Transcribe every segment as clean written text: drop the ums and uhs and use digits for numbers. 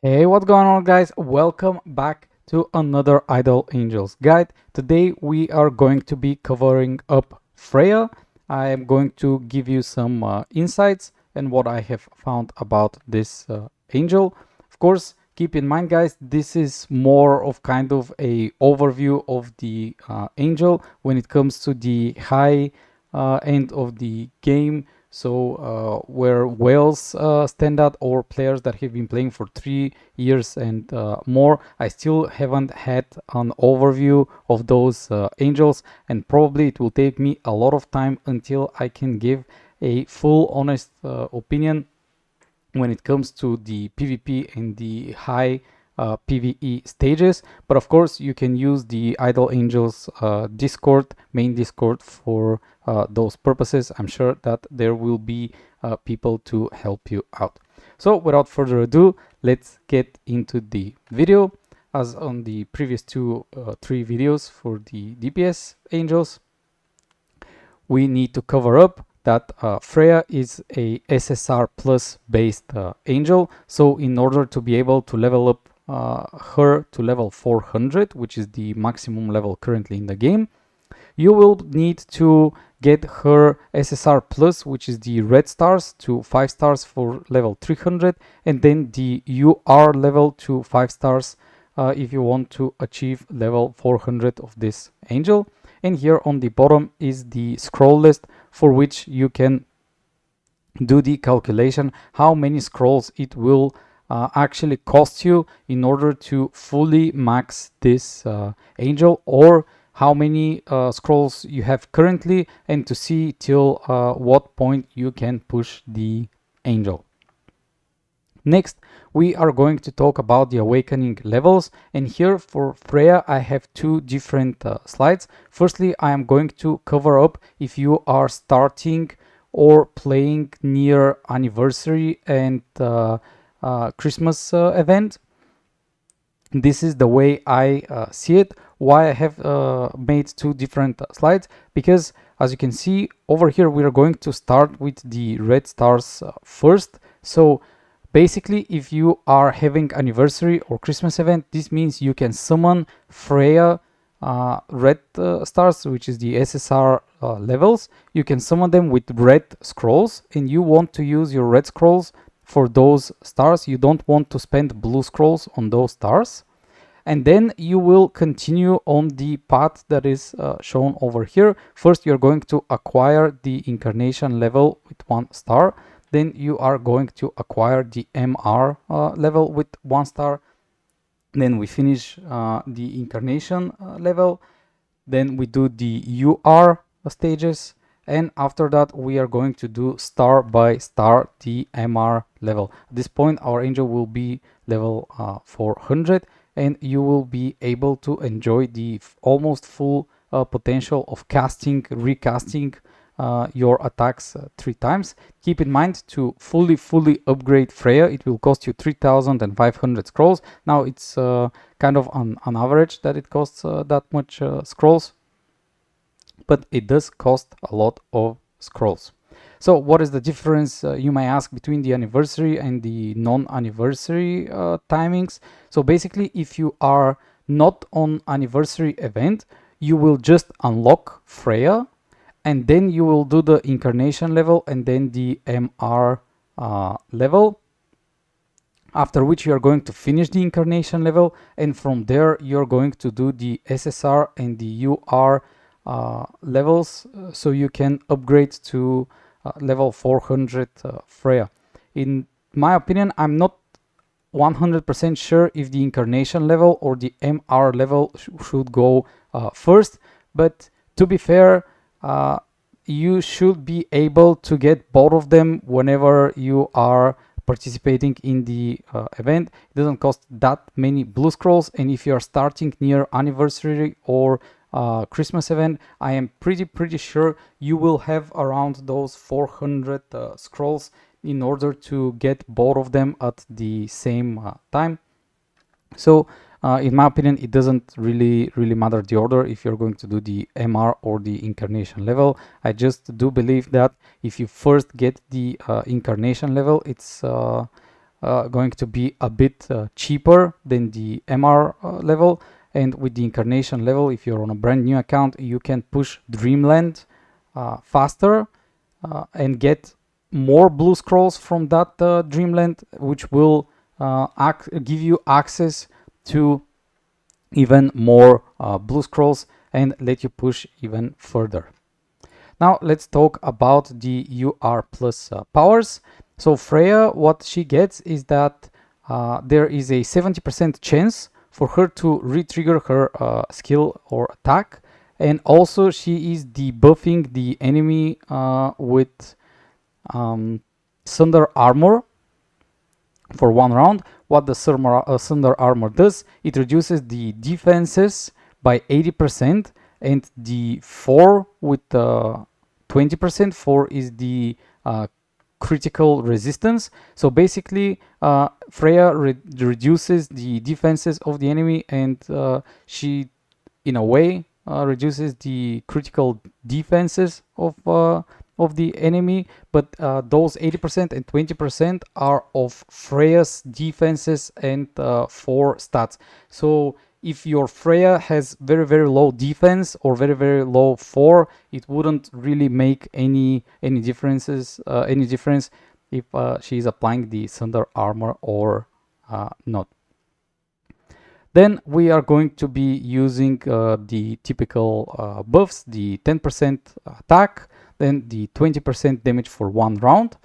Hey, what's going on, guys? Welcome back to another Idol Angels guide. Today we are going to be covering up Freyja. I am going to give you some insights and what I have found about this angel. Of course, keep in mind, guys, this is more of kind of a overview of the angel when it comes to the high end of the game. So where whales stand out, or players that have been playing for 3 years and more, I still haven't had an overview of those angels, and probably it will take me a lot of time until I can give a full honest opinion when it comes to the PvP and the high PvE stages. But of course, you can use the Idol Angels Discord, main Discord, for those purposes. I'm sure that there will be people to help you out. So without further ado, let's get into the video. As on the previous three videos for the DPS Angels, we need to cover up that Freyja is a SSR plus based angel. So in order to be able to level up her to level 400, which is the maximum level currently in the game, you will need to get her SSR plus, which is the red stars, to 5 stars for level 300, and then the UR level to 5 stars if you want to achieve level 400 of this angel. And here on the bottom is the scroll list for which you can do the calculation how many scrolls it will actually cost you in order to fully max this angel, or how many scrolls you have currently, and to see till what point you can push the angel. Next, we are going to talk about the awakening levels, and here for Freyja I have two different slides. Firstly, I am going to cover up if you are starting or playing near anniversary and Christmas event. This is the way I see it. Why I have made two different slides, because as you can see over here, we are going to start with the red stars first. So basically, if you are having anniversary or Christmas event, this means you can summon Freyja red stars, which is the SSR levels. You can summon them with red scrolls, and you want to use your red scrolls for those stars. You don't want to spend blue scrolls on those stars. And then you will continue on the path that is shown over here. First, you're going to acquire the incarnation level with 1 star. Then you are going to acquire the MR level with 1 star. Then we finish the incarnation level. Then we do the UR stages. And after that, we are going to do star by star the MR level. At this point, our angel will be level 400, and you will be able to enjoy the almost full potential of casting, recasting your attacks 3 times. Keep in mind, to fully upgrade Freyja, it will cost you 3,500 scrolls. Now it's kind of on average that it costs that much scrolls, but it does cost a lot of scrolls. So what is the difference, you may ask, between the anniversary and the non-anniversary timings? So basically, if you are not on anniversary event, you will just unlock Freyja, and then you will do the incarnation level and then the MR level, after which you are going to finish the incarnation level, and from there you're going to do the SSR and the UR levels, so you can upgrade to level 400 Freyja. In my opinion, I'm not 100% sure if the incarnation level or the MR level should go first, but to be fair, you should be able to get both of them whenever you are participating in the event. It doesn't cost that many blue scrolls, and if you are starting near anniversary or Christmas event, I am pretty sure you will have around those 400 scrolls in order to get both of them at the same time. So in my opinion, it doesn't really matter the order if you're going to do the MR or the incarnation level. I just do believe that if you first get the incarnation level, it's going to be a bit cheaper than the MR level. And with the incarnation level, if you're on a brand new account, you can push Dreamland faster and get more blue scrolls from that Dreamland, which will give you access to even more blue scrolls and let you push even further. Now let's talk about the UR plus powers. So Freyja, what she gets is that there is a 70% chance for her to re-trigger her skill or attack, and also she is debuffing the enemy with Thunder Armor for 1 round. What the Thunder Armor does, it reduces the defenses by 80%, and the 4 with 20%, 4 is the critical resistance. So basically Freyja reduces the defenses of the enemy, and she in a way reduces the critical defenses of the enemy, but those 80% and 20% are of Freyja's defenses and 4 stats. So if your Freyja has very low defense or very low 4, it wouldn't really make any difference if she is applying the Thunder Armor or not. Then we are going to be using the typical buffs, the 10% attack, then the 20% damage for 1 round.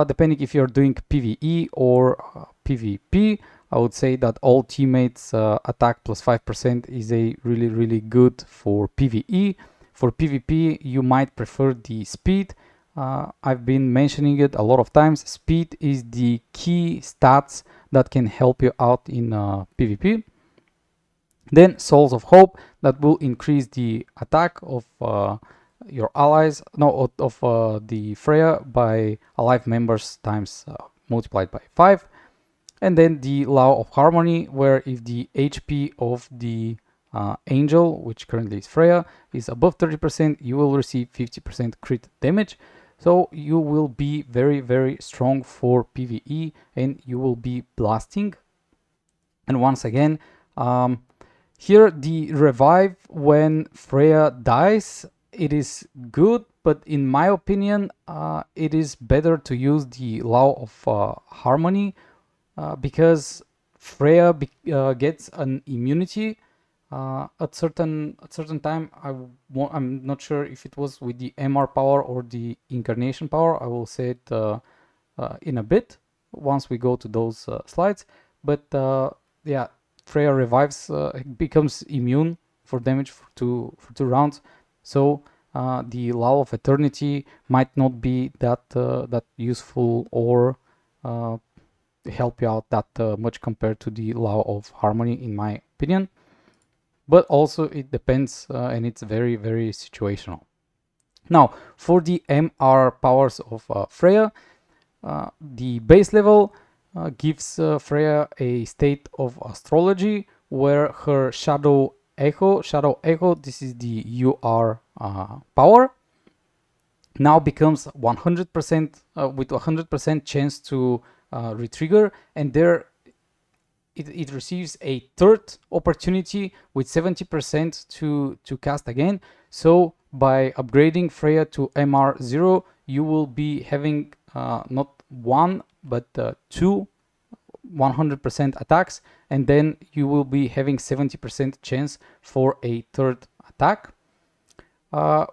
Depending if you're doing PvE or PvP, I would say that all teammates attack plus 5% is a really good for PvE. For PvP, you might prefer the speed. I've been mentioning it a lot of times. Speed is the key stats that can help you out in PvP. Then Souls of Hope, that will increase the attack of your allies, no, of the Freyja by alive members times multiplied by 5. And then the Law of Harmony, where if the HP of the angel, which currently is Freyja, is above 30%, you will receive 50% crit damage. So you will be very strong for PvE, and you will be blasting. And once again, here the revive when Freyja dies, it is good, but in my opinion, it is better to use the Law of Harmony, because Freyja gets an immunity at certain time. I'm not sure if it was with the MR power or the incarnation power. I will say it in a bit once we go to those slides. But yeah, Freyja revives, becomes immune for damage for two rounds. So the Law of Eternity might not be that useful or help you out that much compared to the Law of Harmony, in my opinion. But also it depends, and it's very situational. Now for the MR powers of Freyja, the base level gives Freyja a state of astrology where her Shadow Echo, this is the UR power, now becomes 100% with 100% chance to retrigger, and there it receives a third opportunity with 70% to cast again. So by upgrading Freyja to MR0, you will be having not one but two 100% attacks, and then you will be having 70% chance for a third attack,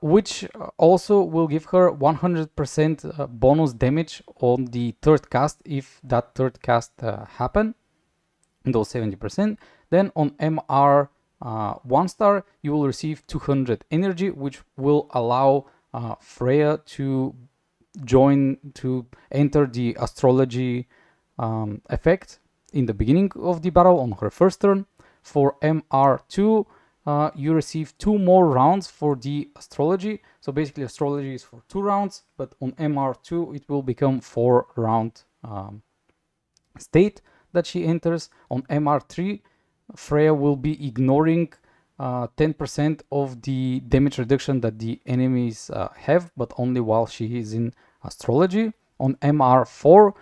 which also will give her 100% bonus damage on the third cast if that third cast happen, those 70%. Then on MR 1 star you will receive 200 energy, which will allow Freyja to enter the astrology effect in the beginning of the battle on her first turn. For MR2 you receive 2 more rounds for the astrology. So basically astrology is for 2 rounds, but on MR2 it will become 4 round state that she enters. On MR3 Freyja will be ignoring 10% of the damage reduction that the enemies have, but only while she is in astrology. On MR4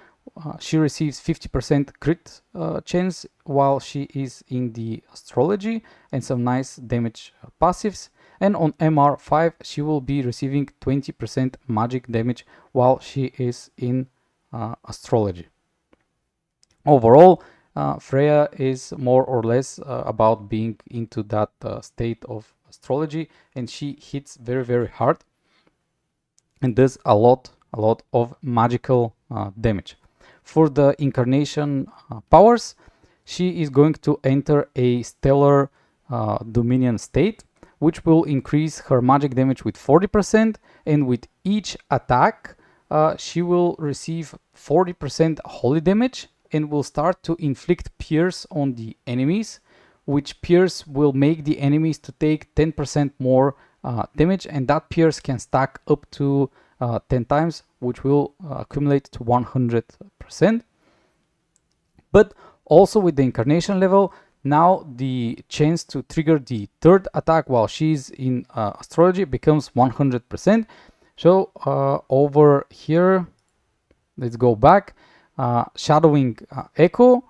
she receives 50% crit chance while she is in the astrology, and some nice damage passives. And on MR5 she will be receiving 20% magic damage while she is in astrology. Overall, Freyja is more or less about being into that state of astrology, and she hits very hard and does a lot of magical damage. For the incarnation powers, she is going to enter a stellar dominion state, which will increase her magic damage with 40%, and with each attack she will receive 40% holy damage and will start to inflict pierce on the enemies, which pierce will make the enemies to take 10% more damage, and that pierce can stack up to 10 times, which will accumulate to 100%. But also with the incarnation level, now the chance to trigger the third attack while she's in astrology becomes 100%. So over here, let's go back. Shadowing Echo,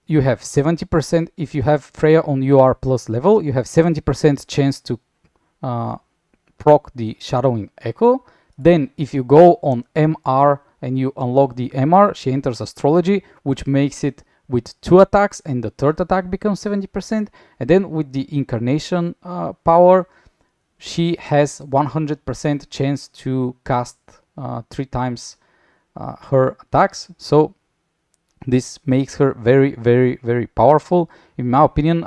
you have 70%. If you have Freyja on UR plus level, you have 70% chance to proc the Shadowing Echo. Then if you go on MR and you unlock the MR, she enters astrology, which makes it with 2 attacks, and the third attack becomes 70%. And then with the incarnation power, she has 100% chance to cast 3 times her attacks. So this makes her very powerful, in my opinion.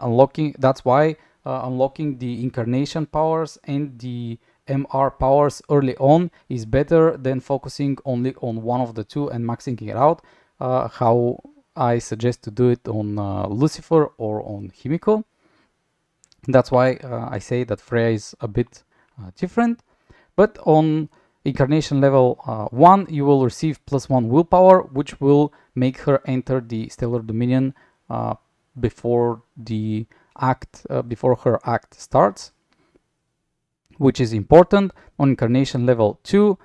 That's why unlocking the incarnation powers and the MR powers early on is better than focusing only on one of the two and maxing it out, how I suggest to do it on Lucifer or on Himiko. That's why I say that Freyja is a bit different. But on incarnation level 1, you will receive +1 willpower, which will make her enter the stellar dominion before her act starts, which is important. On incarnation level 2,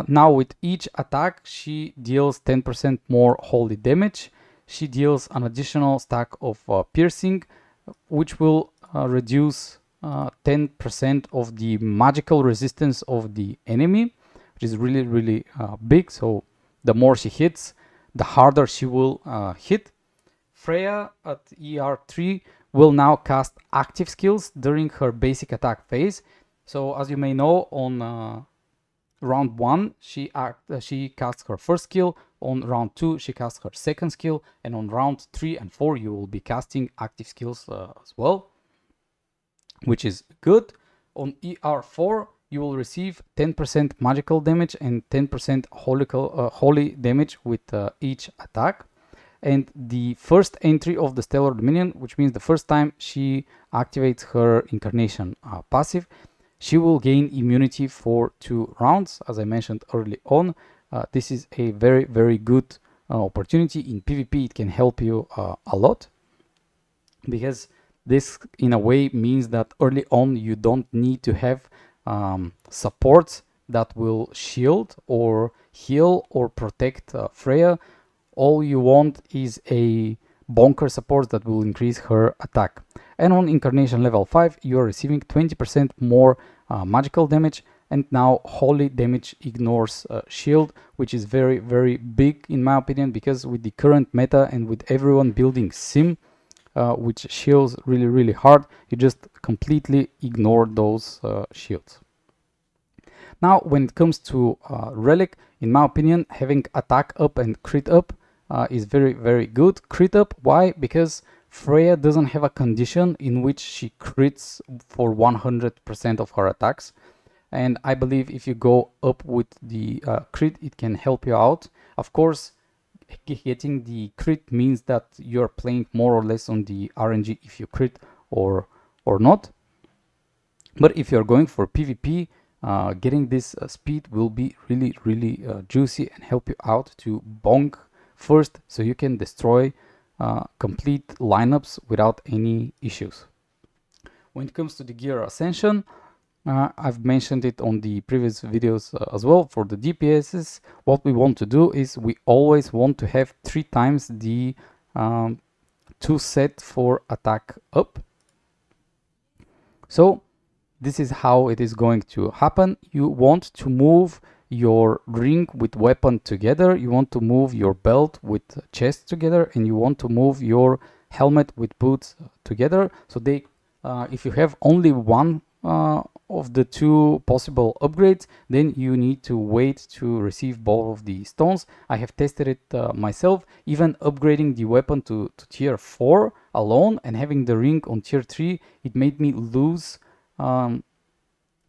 now with each attack she deals 10% more holy damage. She deals an additional stack of piercing, which will reduce 10% of the magical resistance of the enemy, which is really big. So the more she hits, the harder she will hit. Freyja at ER3 will now cast active skills during her basic attack phase. So as you may know, on round 1 she casts her first skill, on round 2 she casts her second skill, and on round 3 and 4 you will be casting active skills as well, which is good. On ER4 you will receive 10% magical damage and 10% holy damage with each attack. And the first entry of the Stellar Dominion, which means the first time she activates her incarnation passive, she will gain immunity for 2 rounds, as I mentioned early on. This is a very good opportunity. In PvP it can help you a lot, because this in a way means that early on you don't need to have supports that will shield or heal or protect Freyja. All you want is a bonker support that will increase her attack. And on incarnation level 5 you are receiving 20% more magical damage, and now holy damage ignores shield, which is very big in my opinion, because with the current meta and with everyone building sim, which shields really hard, you just completely ignore those shields. Now when it comes to Relic, in my opinion, having attack up and crit up is very good. Crit up, why? Because Freyja doesn't have a condition in which she crits for 100% of her attacks, and I believe if you go up with the crit, it can help you out. Of course, getting the crit means that you're playing more or less on the RNG if you crit or not. But if you're going for PvP, getting this speed will be really juicy and help you out to bonk first, so you can destroy complete lineups without any issues. When it comes to the gear Ascension, I've mentioned it on the previous videos as well. For the DPSs, what we want to do is we always want to have 3 times the 2 set for attack up. So this is how it is going to happen. You want to move your ring with weapon together, you want to move your belt with chest together, and you want to move your helmet with boots together. So they if you have only one of the 2 possible upgrades, then you need to wait to receive both of the stones. I have tested it myself. Even upgrading the weapon to tier 4 alone and having the ring on tier 3, it made me lose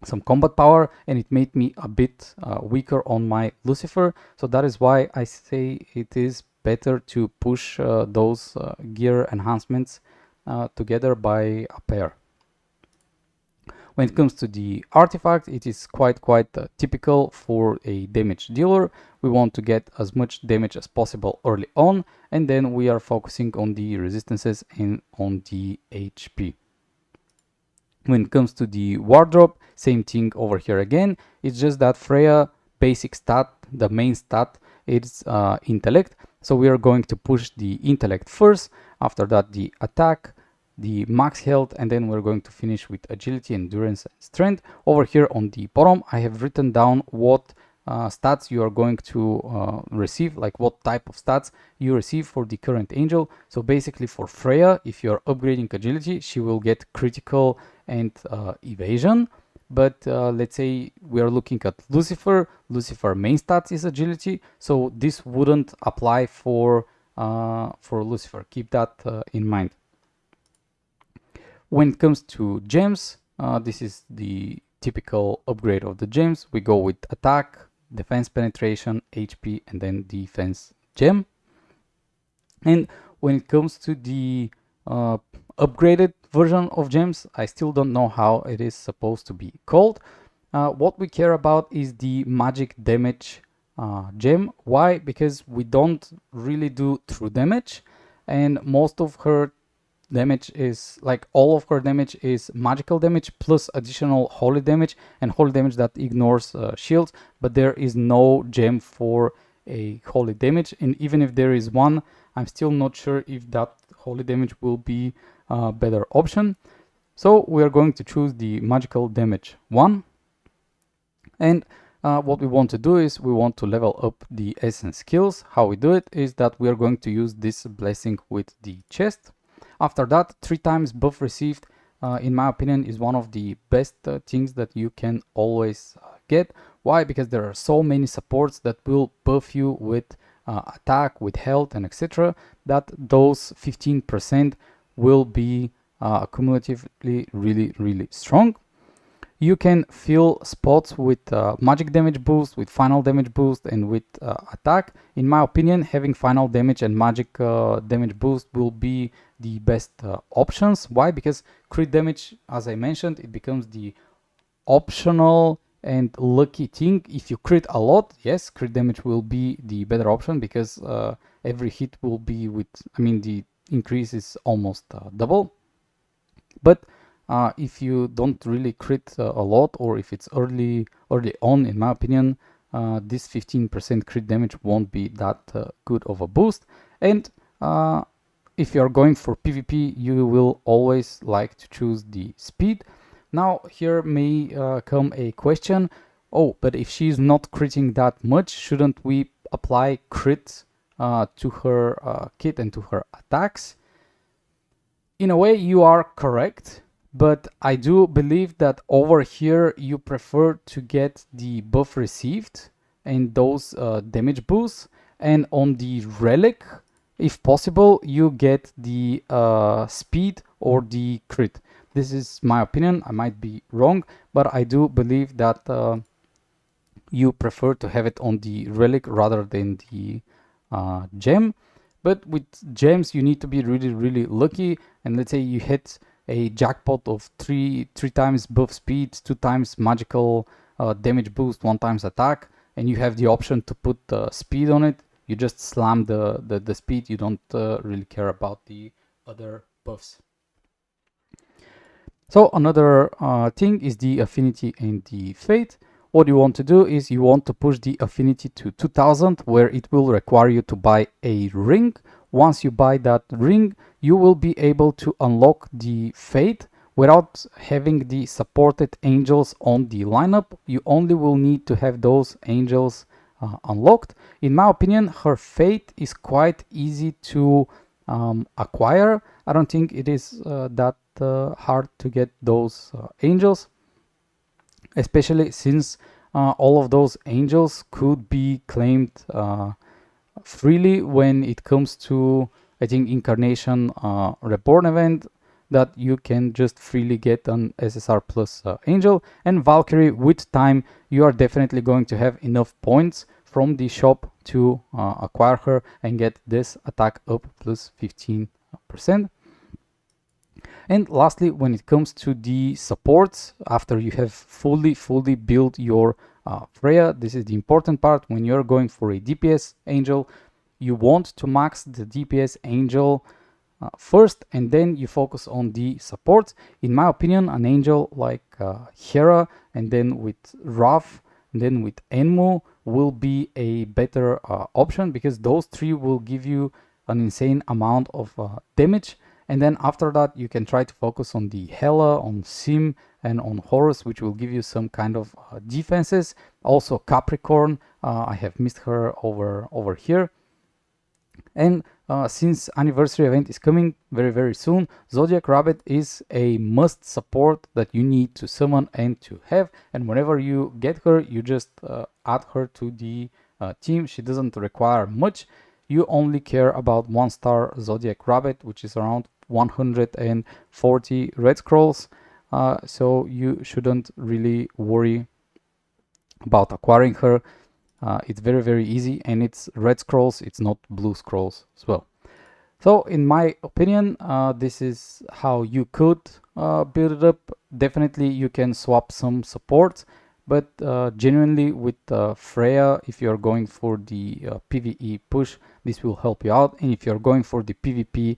some combat power, and it made me a bit weaker on my Lucifer. So that is why I say it is better to push those gear enhancements together by a pair. When it comes to the artifact, it is quite typical for a damage dealer. We want to get as much damage as possible early on, and then we are focusing on the resistances and on the HP. When it comes to the wardrobe, same thing over here again. It's just that Freyja basic stat, the main stat, is intellect. So we are going to push the intellect first, after that the attack, the max health, and then we're going to finish with agility, endurance, and strength. Over here on the bottom, I have written down what stats you are going to receive, like what type of stats you receive for the current angel. So basically for Freyja, if you're upgrading agility, she will get critical and evasion. But let's say we are looking at Lucifer. Lucifer main stats is agility, so this wouldn't apply for Lucifer. Keep that in mind. When it comes to gems, this is the typical upgrade of the gems. We go with attack, defense penetration, HP, and then defense gem. And when it comes to the upgraded version of gems, I still don't know how it is supposed to be called. What we care about is the magic damage gem. Why? Because we don't really do true damage, and most of her damage is, like, all of her damage is magical damage plus additional holy damage, and holy damage that ignores shields, but there is no gem for a holy damage, and even if there is one, I'm still not sure if that holy damage will be a better option. So we are going to choose the magical damage one, and what we want to do is we want to level up the essence skills. How we do it is that we are going to use this blessing with the chest. After that, 3 times buff received, in my opinion, is one of the best things that you can always get. Why? Because there are so many supports that will buff you with attack, with health, and etc., that those 15% will be cumulatively really strong. You can fill spots with magic damage boost, with final damage boost, and with attack. In my opinion, having final damage and magic damage boost will be the best options. Why? Because crit damage, as I mentioned, it becomes the optional and lucky thing. If you crit a lot, yes, crit damage will be the better option, because every hit will be with, I mean, the increase is almost double. But if you don't really crit a lot, or if it's early on, in my opinion, this 15% crit damage won't be that good of a boost. And if you're going for PvP, you will always like to choose the speed. Now here may come a question: oh, but if she's not critting that much, shouldn't we apply crit to her kit and to her attacks? In a way, you are correct, but I do believe that over here you prefer to get the buff received and those damage boosts, and on the Relic, if possible, you get the speed or the crit. This is my opinion. I might be wrong, but I do believe that you prefer to have it on the Relic rather than the gem. But with gems, you need to be really lucky, and let's say you hit a jackpot of three times buff speed, 2 times magical damage boost, 1 times attack, and you have the option to put speed on it. You just slam the speed. You don't really care about the other buffs. So another thing is the affinity and the fate. What you want to do is you want to push the affinity to 2000, where it will require you to buy a ring. Once you buy that ring, you will be able to unlock the fate without having the supported angels on the lineup. You only will need to have those angels unlocked. In my opinion, her fate is quite easy to acquire. I don't think it is that hard to get those angels, especially since all of those angels could be claimed freely when it comes to, I think, Incarnation Reborn event, that you can just freely get an SSR plus angel. And Valkyrie, with time, you are definitely going to have enough points from the shop to acquire her and get this attack up plus 15%. And lastly, when it comes to the supports, after you have fully built your Freyja, this is the important part. When you're going for a DPS angel, you want to max the DPS angel first, and then you focus on the supports. In my opinion, an angel like Hera, and then with Raph, and then with Enmu will be a better option, because those three will give you an insane amount of damage. And then after that, you can try to focus on the Hela, on Sim, and on Horus, which will give you some kind of defenses. Also Capricorn, I have missed her over here. And since anniversary event is coming very soon, Zodiac Rabbit is a must support that you need to summon and to have. And whenever you get her, you just add her to the team. She doesn't require much. You only care about 1-star Zodiac Rabbit, which is around 140 red scrolls. So you shouldn't really worry about acquiring her. It's very easy, and it's red scrolls, it's not blue scrolls as well. So in my opinion, this is how you could build it up. Definitely you can swap some supports, but genuinely with Freyja, if you're going for the PvE push, this will help you out. And if you're going for the PvP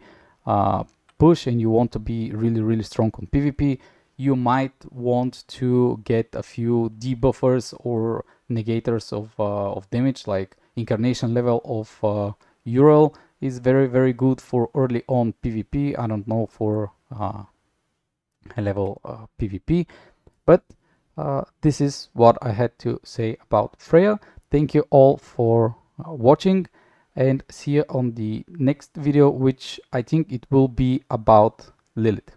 push and you want to be really strong on PvP, you might want to get a few debuffers or negators of damage, like Incarnation level of Ural is very good for early on PvP. I don't know for high level PvP, but this is what I had to say about Freyja. Thank you all for watching, and see you on the next video, which I think it will be about Lilith.